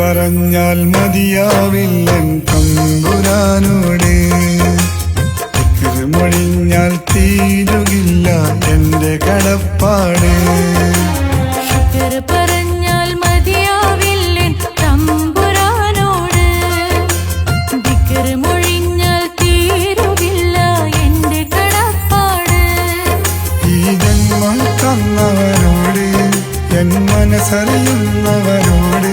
പറഞ്ഞാൽ മതിയാവില്ലൻ തമ്പുരാനോട് മൊഴിഞ്ഞാൽ തീരുകില്ല എന്റെ കടപ്പാട് പറഞ്ഞാൽ മതിയാവില്ലൻ തമ്പുരാനോട് മൊഴിഞ്ഞാൽ തീരുകില്ല എന്റെ കടപ്പാട് ഈ ജന്മം തന്നവനോട് എൻ മനസ്സറിയുന്നവനോട്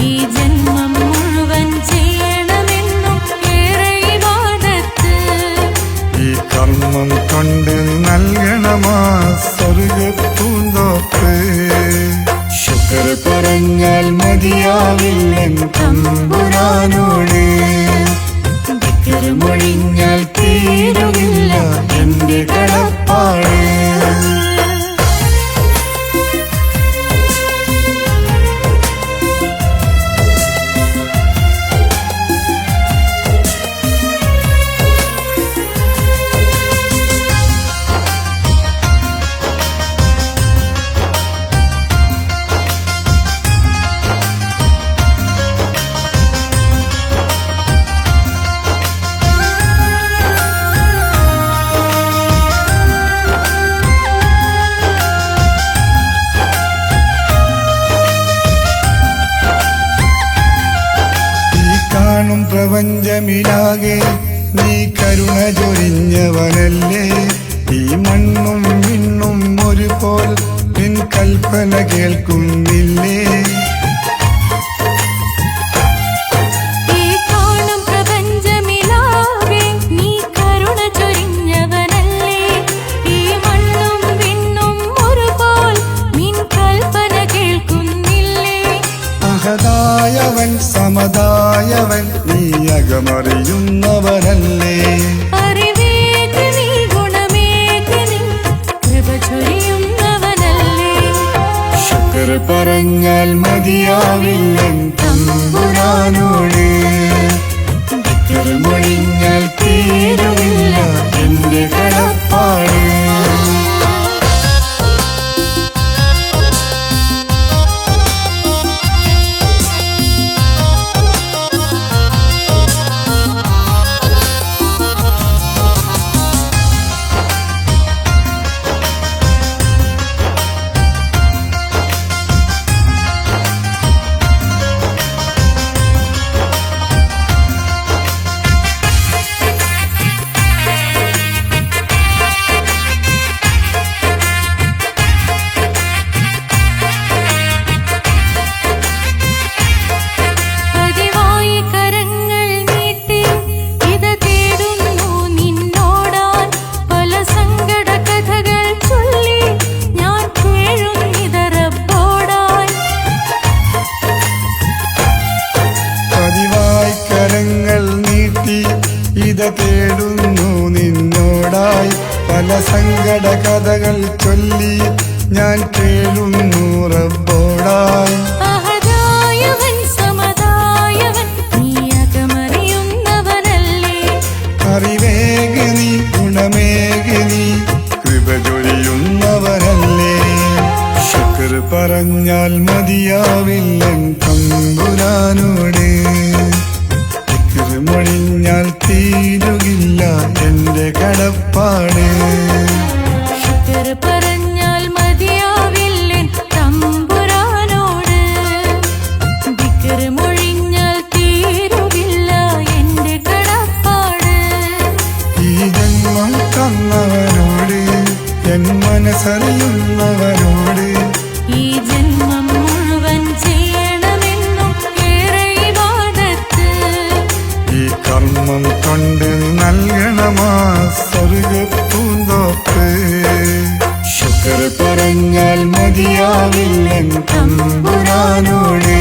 ഈ ജന്മം മുഴുവൻ ചെയ്യണമെന്നും ഏറെ ഇബാദത്ത് ഈ കർമ്മം കൊണ്ട് നൽകണമാ സ്വർഗപ്പൂന്തോപ്പ് ശുക്ർ പറഞ്ഞാൽ മതിയാവില്ലൻ തമ്പുരാനോട് മൊഴിഞ്ഞാൽ തീരുകില്ല എന്റെ കടപ്പാട് പ്രപഞ്ചമിലാകെ നീ കരുണ ചൊരിഞ്ഞവനല്ലേ ഈ മണ്ണും വിണ്ണും ഒരുപോൽ നിൻ കൽപ്പന കേൾക്കുന്നില്ലേ അഹദായവൻ സമദായവൻ നീ അകമറിയുന്നവനല്ലേ ശുക്ർ പറഞ്ഞാൽ മതിയാവില്ലൻ തമ്പുരാനോട് മൊഴിഞ്ഞാൽ തീരുകില്ല എന്റെ കടപ്പാട് തേടുന്നു നിന്നോടായി പല സങ്കട കഥകൾ ചൊല്ലി ഞാൻ കേളുന്നു റബ്ബോടായി അറിവേകി നീ ഗുണമേകി നീ കൃപ ചൊരിയുന്നവനല്ലേ ശുക്ർ പറഞ്ഞാൽ മതിയാവില്ലൻ തമ്പുരാനോട് മൊഴിഞ്ഞാൽ തീരുകില്ല എന്റെ കടപ്പാട് ശുക്ർ പറഞ്ഞാൽ മതിയാവില്ലൻ തമ്പുരാനോട് മൊഴിഞ്ഞാൽ തീരുകില്ല എന്റെ കടപ്പാട് ഈ ജന്മം തന്നവനോട് എൻ മനസ്സറിയുന്നവനോട് ഈ ജന്മം മുഴുവൻ ചെയ്യണമെന്നും ഏറെ ഇബാദത്ത് ഈ കർമ്മം കൊണ്ട് നൽകണമാ സ്വർഗപ്പൂന്തോപ്പ് ശുക്ർ പറഞ്ഞാൽ മതിയാവില്ലൻ തമ്പുരാനോട്